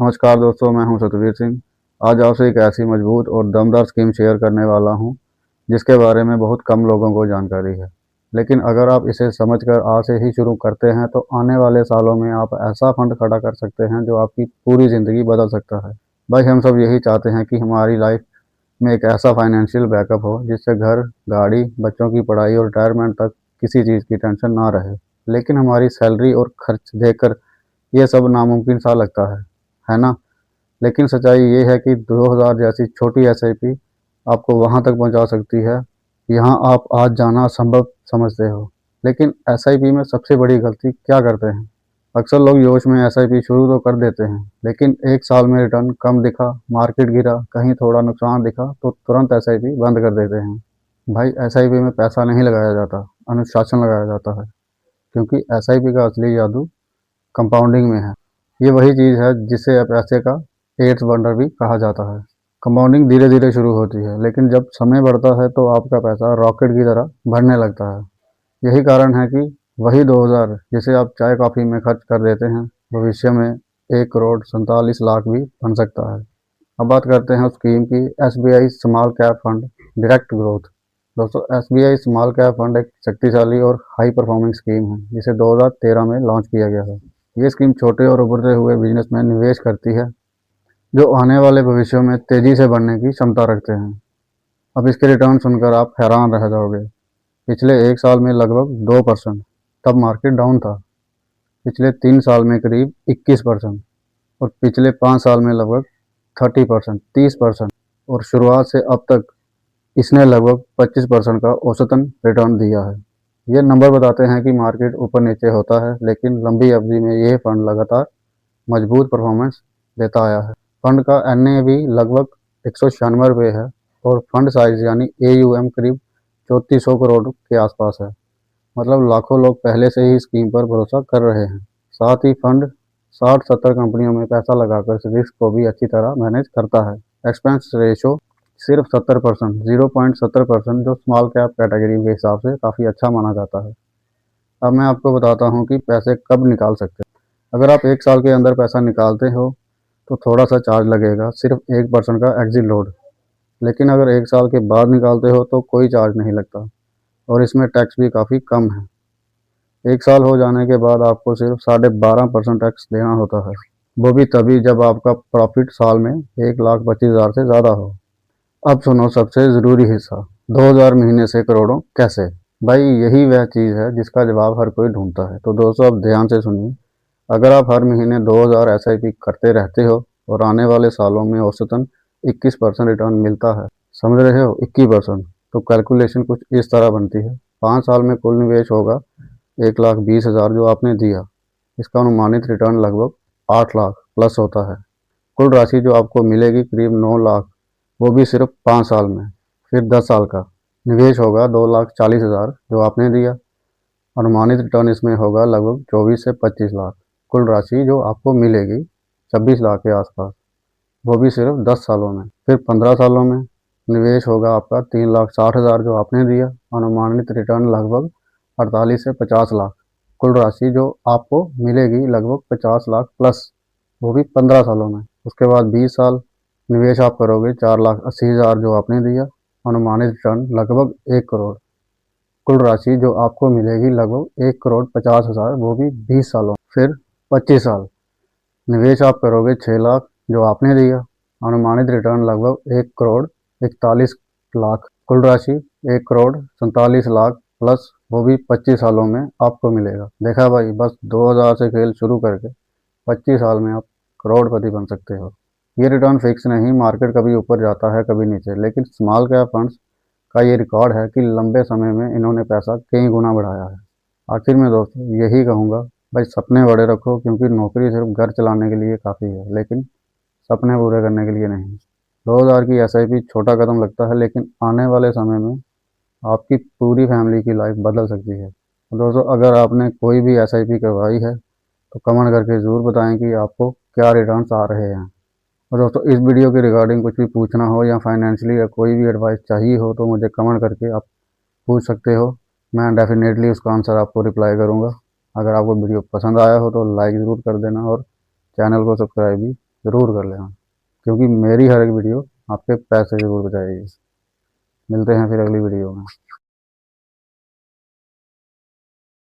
नमस्कार दोस्तों, मैं हूं सतवीर सिंह। आज आपसे एक ऐसी मजबूत और दमदार स्कीम शेयर करने वाला हूं जिसके बारे में बहुत कम लोगों को जानकारी है। लेकिन अगर आप इसे समझकर आज से ही शुरू करते हैं तो आने वाले सालों में आप ऐसा फंड खड़ा कर सकते हैं जो आपकी पूरी ज़िंदगी बदल सकता है। भाई, हम सब यही चाहते हैं कि हमारी लाइफ में एक ऐसा फाइनेंशियल बैकअप हो जिससे घर, गाड़ी, बच्चों की पढ़ाई और रिटायरमेंट तक किसी चीज़ की टेंशन ना रहे। लेकिन हमारी सैलरी और खर्च देखकर ये सब नामुमकिन सा लगता है ना? लेकिन सच्चाई ये है कि 2000 जैसी छोटी एसआईपी आपको वहाँ तक पहुँचा सकती है, यहाँ आप आज जाना असंभव समझते हो। लेकिन एसआईपी में सबसे बड़ी गलती क्या करते हैं? अक्सर लोग जोश में एसआईपी शुरू तो कर देते हैं, लेकिन 1 साल में रिटर्न कम दिखा, मार्केट गिरा, कहीं थोड़ा नुकसान दिखा तो तुरंत एसआईपी बंद कर देते हैं। भाई, एसआईपी में पैसा नहीं लगाया जाता, अनुशासन लगाया जाता है, क्योंकि एसआईपी का असली जादू कंपाउंडिंग में है। ये वही चीज़ है जिसे पैसे का एट्थ वंडर भी कहा जाता है। कंपाउंडिंग धीरे धीरे शुरू होती है, लेकिन जब समय बढ़ता है तो आपका पैसा रॉकेट की तरह बढ़ने लगता है। यही कारण है कि वही 2000 जिसे आप चाय कॉफ़ी में खर्च कर देते हैं, भविष्य में 1 करोड़ 47 लाख भी बन सकता है। अब बात करते हैं उस स्कीम की, SBI small cap fund direct growth. दोस्तों, एसबीआई स्मॉल कैप फंड एक शक्तिशाली और हाई परफॉर्मिंग स्कीम है जिसे 2013 में लॉन्च किया गया है। ये स्कीम छोटे और उभरते हुए बिजनेस में निवेश करती है जो आने वाले भविष्य में तेजी से बढ़ने की क्षमता रखते हैं। अब इसके रिटर्न सुनकर आप हैरान रह जाओगे। पिछले 1 साल में लगभग 2%, तब मार्केट डाउन था। पिछले 3 साल में करीब 21% और पिछले 5 साल में लगभग 30%, 30%। और शुरुआत से अब तक इसने लगभग 25% का औसतन रिटर्न दिया है। ये नंबर बताते हैं कि मार्केट ऊपर नीचे होता है, लेकिन लंबी अवधि में यह फंड लगातार मजबूत परफॉर्मेंस देता आया है। फंड का एनएवी लगभग 196 रुपये है और फंड साइज यानी एयूएम करीब 3400 करोड़ के आसपास है। मतलब लाखों लोग पहले से ही स्कीम पर भरोसा कर रहे हैं। साथ ही फंड 60-70 कंपनियों में पैसा लगाकर इस रिस्क को भी अच्छी तरह मैनेज करता है। एक्सपेंस रेशो सिर्फ 70%, 0.70%, जो स्मॉल कैप कैटेगरी के हिसाब से काफ़ी अच्छा माना जाता है। अब मैं आपको बताता हूँ कि पैसे कब निकाल सकते हैं। अगर आप 1 साल के अंदर पैसा निकालते हो तो थोड़ा सा चार्ज लगेगा, सिर्फ 1% का एग्जिट लोड। लेकिन अगर 1 साल के बाद निकालते हो तो कोई चार्ज नहीं लगता और इसमें टैक्स भी काफ़ी कम है। 1 साल हो जाने के बाद आपको सिर्फ 12.5% टैक्स देना होता है, वो भी तभी जब आपका प्रॉफिट साल में 1,25,000 से ज़्यादा हो। अब सुनो सबसे ज़रूरी हिस्सा, 2000 महीने से करोड़ों कैसे। भाई, यही वह चीज़ है जिसका जवाब हर कोई ढूंढता है। तो दोस्तों, अब ध्यान से सुनिए। अगर आप हर महीने 2000 एसआईपी करते रहते हो और आने वाले सालों में औसतन 21% रिटर्न मिलता है, समझ रहे हो, 21%, तो कैलकुलेशन कुछ इस तरह बनती है। 5 साल में कुल निवेश होगा 1,20,000 जो आपने दिया, इसका अनुमानित रिटर्न लगभग 8 लाख प्लस होता है। कुल राशि जो आपको मिलेगी करीब 9 लाख, वो भी सिर्फ 5 साल में। फिर 10 साल का निवेश होगा 2,40,000 जो आपने दिया, अनुमानित रिटर्न इसमें होगा लगभग 24 से 25 लाख। कुल राशि जो आपको मिलेगी 26 लाख के आसपास, वो भी सिर्फ 10 सालों में। फिर 15 सालों में निवेश होगा आपका 3,60,000 जो आपने दिया, अनुमानित रिटर्न लगभग 48 से 50 लाख। कुल राशि जो आपको मिलेगी लगभग 50 लाख प्लस, वो भी 15 सालों में। उसके बाद 20 साल निवेश आप करोगे 4,80,000 जो आपने दिया, अनुमानित रिटर्न लगभग 1 करोड़। कुल राशि जो आपको मिलेगी लगभग 1,50,00,000, वो भी 20 सालों। फिर 25 साल निवेश आप करोगे 6 लाख जो आपने दिया, अनुमानित रिटर्न लगभग 1,41,00,000। कुल राशि 1,47,00,000 प्लस, वो भी 25 सालों में आपको मिलेगा। देखा भाई, बस 2000 से खेल शुरू करके 25 साल में आप करोड़पति बन सकते हो। ये रिटर्न फिक्स नहीं, मार्केट कभी ऊपर जाता है कभी नीचे, लेकिन स्मॉल कैप फंड्स का ये रिकॉर्ड है कि लंबे समय में इन्होंने पैसा कई गुना बढ़ाया है। आखिर में दोस्तों यही कहूँगा, भाई सपने बड़े रखो, क्योंकि नौकरी सिर्फ घर चलाने के लिए काफ़ी है, लेकिन सपने पूरे करने के लिए नहीं। 2000 की एसआईपी छोटा कदम लगता है, लेकिन आने वाले समय में आपकी पूरी फैमिली की लाइफ बदल सकती है। तो दोस्तों, अगर आपने कोई भी एसआईपी करवाई है तो कमेंट करके ज़रूर बताएं कि आपको क्या रिटर्न्स आ रहे हैं। और दोस्तों, इस वीडियो के रिगार्डिंग कुछ भी पूछना हो या फाइनेंशियली या कोई भी एडवाइस चाहिए हो तो मुझे कमेंट करके आप पूछ सकते हो। मैं डेफिनेटली उसका आंसर आपको रिप्लाई करूँगा। अगर आपको वीडियो पसंद आया हो तो लाइक ज़रूर कर देना और चैनल को सब्सक्राइब भी ज़रूर कर लेना, क्योंकि मेरी हर एक वीडियो आपके पैसे ज़रूर बचाएगी। मिलते हैं फिर अगली वीडियो में।